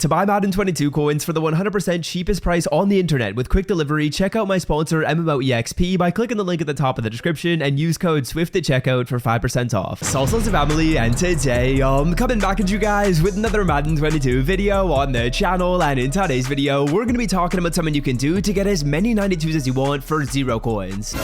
To buy Madden 22 coins for the 100% cheapest price on the internet with quick delivery, check out my sponsor MMOEXP by clicking the link at the top of the description and use code SWIFT at checkout for 5% off. Salsa's family, and today I'm coming back at you guys with another Madden 22 video on the channel, and in today's video we're going to be talking about something you can do to get as many 92s as you want for 0 coins.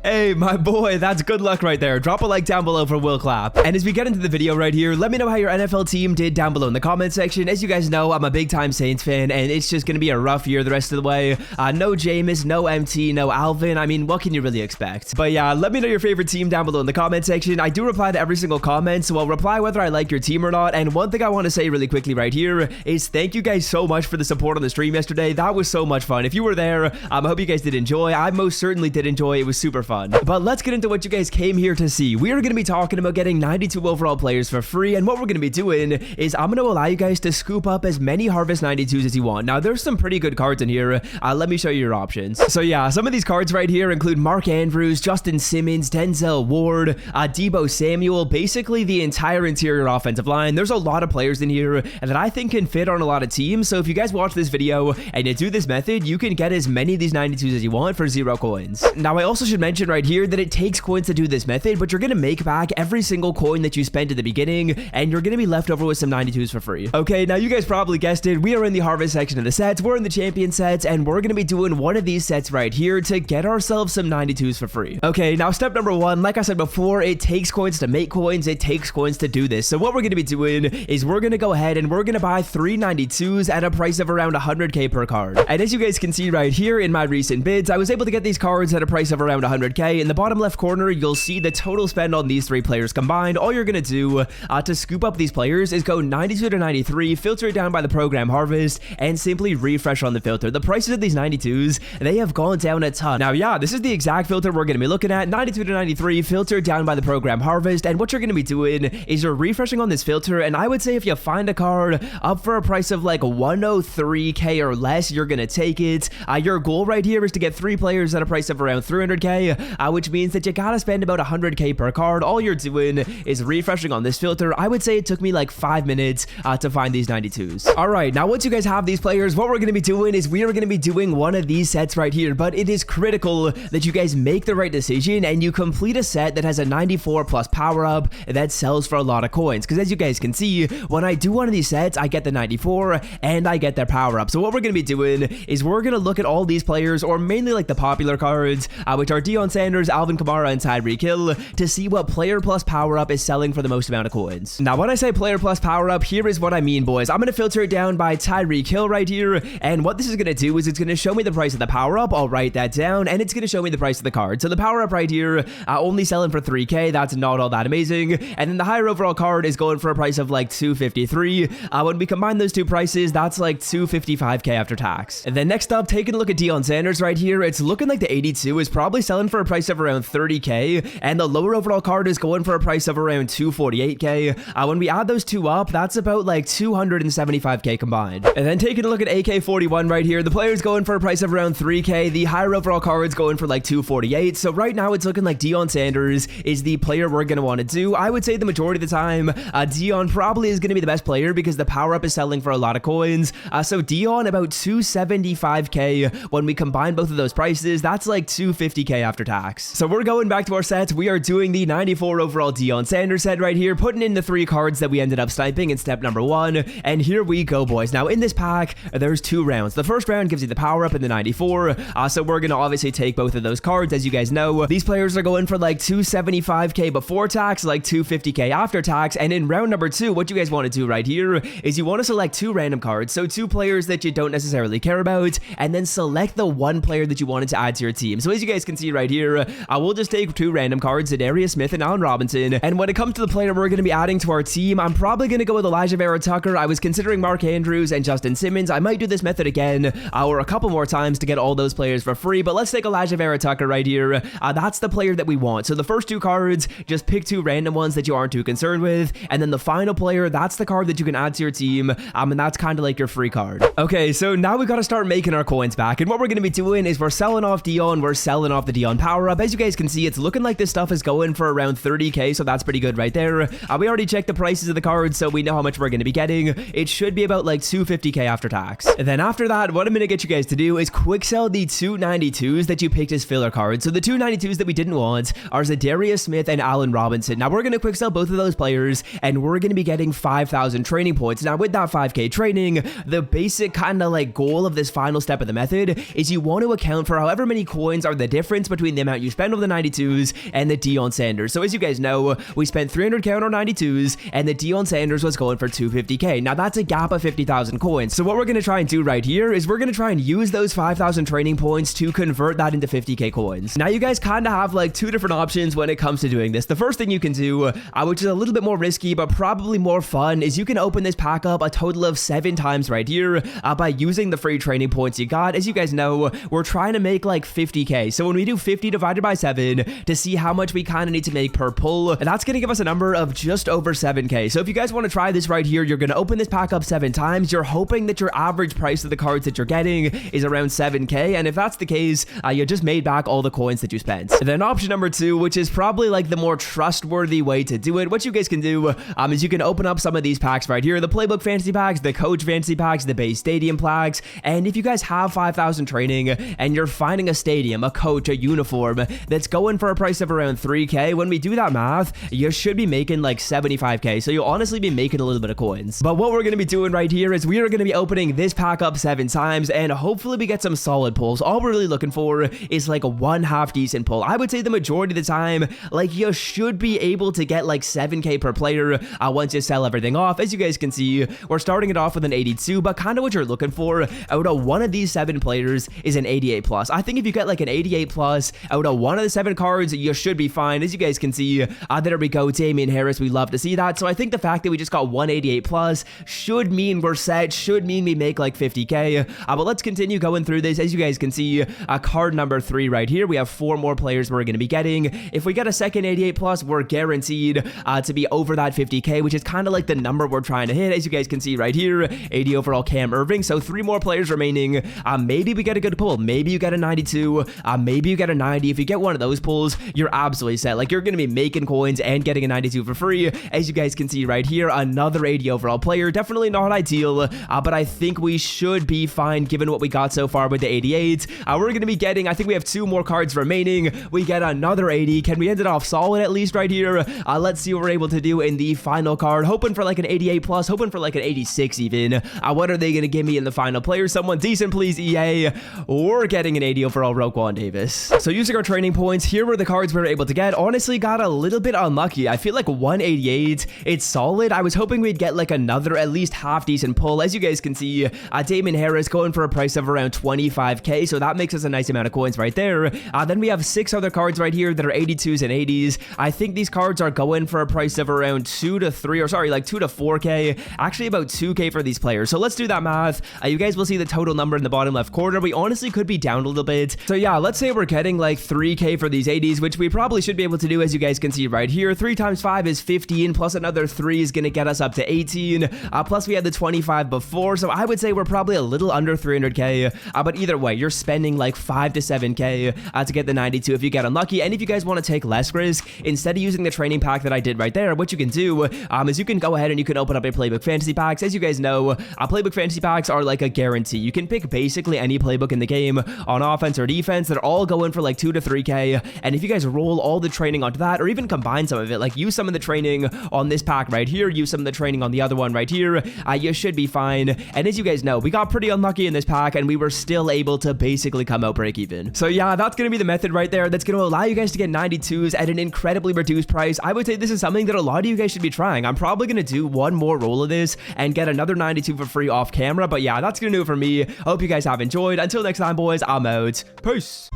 Hey, my boy, that's good luck right there. Drop a like down below for Will Clap. And as we get into the video right here, let me know how your NFL team did down below in the comment section. As you guys know, I'm a big-time Saints fan, and it's just going to be a rough year the rest of the way. No Jameis, no MT, no Alvin. I mean, what can you really expect? But yeah, let me know your favorite team down below in the comment section. I do reply to every single comment, so I'll reply whether I like your team or not. And one thing I want to say really quickly right here is thank you guys so much for the support on the stream yesterday. That was so much fun. If you were there, I hope you guys did enjoy. I most certainly did enjoy. It was super fun. But let's get into what you guys came here to see. We are going to be talking about getting 92 overall players for free, and what we're going to be doing is I'm going to allow you guys to scoop up as many Harvest 92s as you want. Now, there's some pretty good cards in here. Let me show you your options. So yeah, some of these cards right here include Mark Andrews, Justin Simmons, Denzel Ward, Deebo Samuel, basically the entire interior offensive line. There's a lot of players in here that I think can fit on a lot of teams, so if you guys watch this video and you do this method, you can get as many of these 92s as you want for 0 coins. Now, I also should mention right here that it takes coins to do this method, but you're going to make back every single coin that you spent at the beginning, and you're going to be left over with some 92s for free. Okay, now you guys probably guessed it. We are in the Harvest section of the sets. We're in the Champion sets, and we're going to be doing one of these sets right here to get ourselves some 92s for free. Okay, now step number 1, like I said before, it takes coins to make coins. It takes coins to do this. So what we're going to be doing is we're going to go ahead and we're going to buy 3 92s at a price of around 100k per card. And as you guys can see right here in my recent bids, I was able to get these cards at a price of around 100k. In the bottom left corner, you'll see the total spend on these 3 players combined. All you're gonna do to scoop up these players is go 92 to 93, filter it down by the program Harvest, and simply refresh on the filter. The prices of these 92s, they have gone down a ton. Now, yeah, this is the exact filter we're gonna be looking at, 92 to 93, filtered down by the program Harvest, and what you're gonna be doing is you're refreshing on this filter, and I would say if you find a card up for a price of like 103k or less, you're gonna take it. Your goal right here is to get 3 players at a price of around 300k, which means that you gotta spend about 100k per card. All you're doing is refreshing on this filter. I would say it took me like 5 minutes to find these 92s. All right, now once you guys have these players, what we're going to be doing is we are going to be doing one of these sets right here, but it is critical that you guys make the right decision and you complete a set that has a 94 plus power up that sells for a lot of coins, because as you guys can see, when I do one of these sets, I get the 94 and I get their power up. So what we're going to be doing is we're going to look at all these players, or mainly like the popular cards, which are Deion Sanders, Alvin Kamara, and Tyreek Hill, to see what player plus power up is selling for the most amount of coins. Now, when I say player plus power up, here is what I mean, boys. I'm going to filter it down by Tyreek Hill right here, and what this is going to do is it's going to show me the price of the power up. I'll write that down, and it's going to show me the price of the card. So the power up right here, only selling for 3k. That's not all that amazing. And then the higher overall card is going for a price of like 253. When we combine those two prices, that's like 255k after tax. And then next up, taking a look at Deion Sanders right here, it's looking like the 82 is probably selling for a price of around 30k, and the lower overall card is going for a price of around 248k. When we add those two up, that's about like 275k combined. And then taking a look at AK-41 right here, the player's going for a price of around 3k. The higher overall card's going for like 248. So right now it's looking like Deion Sanders is the player we're going to want to do. I would say the majority of the time, Deion probably is going to be the best player because the power up is selling for a lot of coins. So Deion about 275k. When we combine both of those prices, that's like 250k after tax. So we're going back to our sets. We are doing the 94 overall Deion Sanders set right here, putting in the 3 cards that we ended up sniping in step number 1, and here we go, boys. Now in this pack, there's 2 rounds. The first round gives you the power up in the 94, so we're gonna obviously take both of those cards. As you guys know, these players are going for like 275k before tax, like 250k after tax, and in round number 2, what you guys want to do right here is you want to select 2 random cards, so 2 players that you don't necessarily care about, and then select the 1 player that you wanted to add to your team. So as you guys can see right here, I will just take 2 random cards, Darius Smith and Allen Robinson, and when it comes to the player we're going to be adding to our team, I'm probably going to go with Elijah Vera Tucker. I was considering Mark Andrews and Justin Simmons. I might do this method again or a couple more times to get all those players for free, but let's take Elijah Vera Tucker right here. That's the player that we want. So the first 2 cards, just pick 2 random ones that you aren't too concerned with, and then the final player, that's the card that you can add to your team, and that's kind of like your free card. Okay, so now we got to start making our coins back, and what we're going to be doing is we're selling off Deion, we're selling off the Deion power up. As you guys can see, it's looking like this stuff is going for around 30k, so that's pretty good right there. We already checked the prices of the cards, so we know how much we're going to be getting. It should be about like 250k after tax. And then after that, what I'm going to get you guys to do is quick sell the 292s that you picked as filler cards. So the 292s that we didn't want are Zadarius Smith and Allen Robinson. Now we're going to quick sell both of those players, and we're going to be getting 5,000 training points. Now with that 5k training, the basic kind of like goal of this final step of the method is you want to account for however many coins are the difference between the amount you spend on the 92s and the Deion Sanders. So as you guys know, we spent 300k on our 92s, and the Deion Sanders was going for 250k. Now that's a gap of 50,000 coins. So what we're going to try and do right here is we're going to try and use those 5,000 training points to convert that into 50k coins. Now you guys kind of have like two different options when it comes to doing this. The first thing you can do, which is a little bit more risky but probably more fun, is you can open this pack up a total of 7 times right here by using the free training points you got. As you guys know, we're trying to make like 50k. So when we do 50 divided by 7 to see how much we kind of need to make per pull, that's going to give us a number of just over 7k. So if you guys want to try this right here, you're going to open this pack up 7 times. You're hoping that your average price of the cards that you're getting is around 7k, and if that's the case, you just made back all the coins that you spent. And then option number 2, which is probably like the more trustworthy way to do it, what you guys can do is you can open up some of these packs right here, the playbook fantasy packs, the coach fantasy packs, the base stadium packs, and if you guys have 5,000 training and you're finding a stadium, a coach, a uniform that's going for a price of around 3k, when we do that math, you should be making like 75k, so you'll honestly be making a little bit of coins. But what we're going to be doing right here is we are going to be opening this pack up 7 times, and hopefully we get some solid pulls. All we're really looking for is like a 1/2 decent pull. I would say the majority of the time, like, you should be able to get like 7k per player once you sell everything off. As you guys can see, we're starting it off with an 82, but kind of what you're looking for out of one of these 7 players is an 88 plus. I think if you get like an 88 plus out of one of the 7 cards, you should be fine. As you guys can see, there we go, Damian Harris, we love to see that. So I think the fact that we just got 188 plus should mean we're set, should mean we make like 50k. But let's continue going through this. As you guys can see, card number 3 right here, we have 4 more players we're going to be getting. If we get a second 88 plus, we're guaranteed to be over that 50k, which is kind of like the number we're trying to hit. As you guys can see right here, 80 overall Cam Irving. So 3 more players remaining. Maybe we get a good pull. Maybe you get a 92. Maybe you get a 90. If you get one of those pulls, you're absolutely set. Like, you're going to be making coins and getting a 92 for free. As you guys can see right here, another 80 overall player. Definitely not ideal, but I think we should be fine given what we got so far with the 88. We're going to be getting, I think we have 2 more cards remaining. We get another 80. Can we end it off solid at least right here? Let's see what we're able to do in the final card. Hoping for like an 88 plus, hoping for like an 86 even. What are they going to give me in the final player? Someone decent, please, EA. We're getting an 80 overall Roquan Davis. So using our training points, here were the cards we were able to get. Honestly, got a little bit unlucky. I feel like 188, it's solid. I was hoping we'd get like another at least half decent pull. As you guys can see, Damian Harris going for a price of around 25k, so that makes us a nice amount of coins right there. Then we have 6 other cards right here that are 82s and 80s. I think these cards are going for a price of around 2 to 3, or sorry, like 2 to 4k, actually about 2k for these players. So let's do that math. You guys will see the total number in the bottom left corner. We honestly could be down a little bit. So yeah, let's say we're getting like 3k for these 80s, which we probably should be able to do. As you guys can see right here, 3 times 5 is 15, plus another 3 is going to get us up to 18, plus we had the 25 before, so I would say we're probably a little under 300k, but either way, you're spending like 5 to 7k to get the 92 if you get unlucky. And if you guys want to take less risk, instead of using the training pack that I did right there, what you can do is you can go ahead and you can open up a playbook fantasy packs. As you guys know, playbook fantasy packs are like a guarantee. You can pick basically any playbook in the game on offense or defense. They're all going for like 2 to 3k, and if you guys roll all the training onto that, or even combine some of it, like use some of the training on this pack right here, use some of the training on the other one right here, you should be fine. And as you guys know, we got pretty unlucky in this pack, and we were still able to basically come out break even. So yeah, that's going to be the method right there. That's going to allow you guys to get 92s at an incredibly reduced price. I would say this is something that a lot of you guys should be trying. I'm probably going to do one more roll of this and get another 92 for free off camera. But yeah, that's going to do it for me. Hope you guys have enjoyed. Until next time, boys, I'm out. Peace.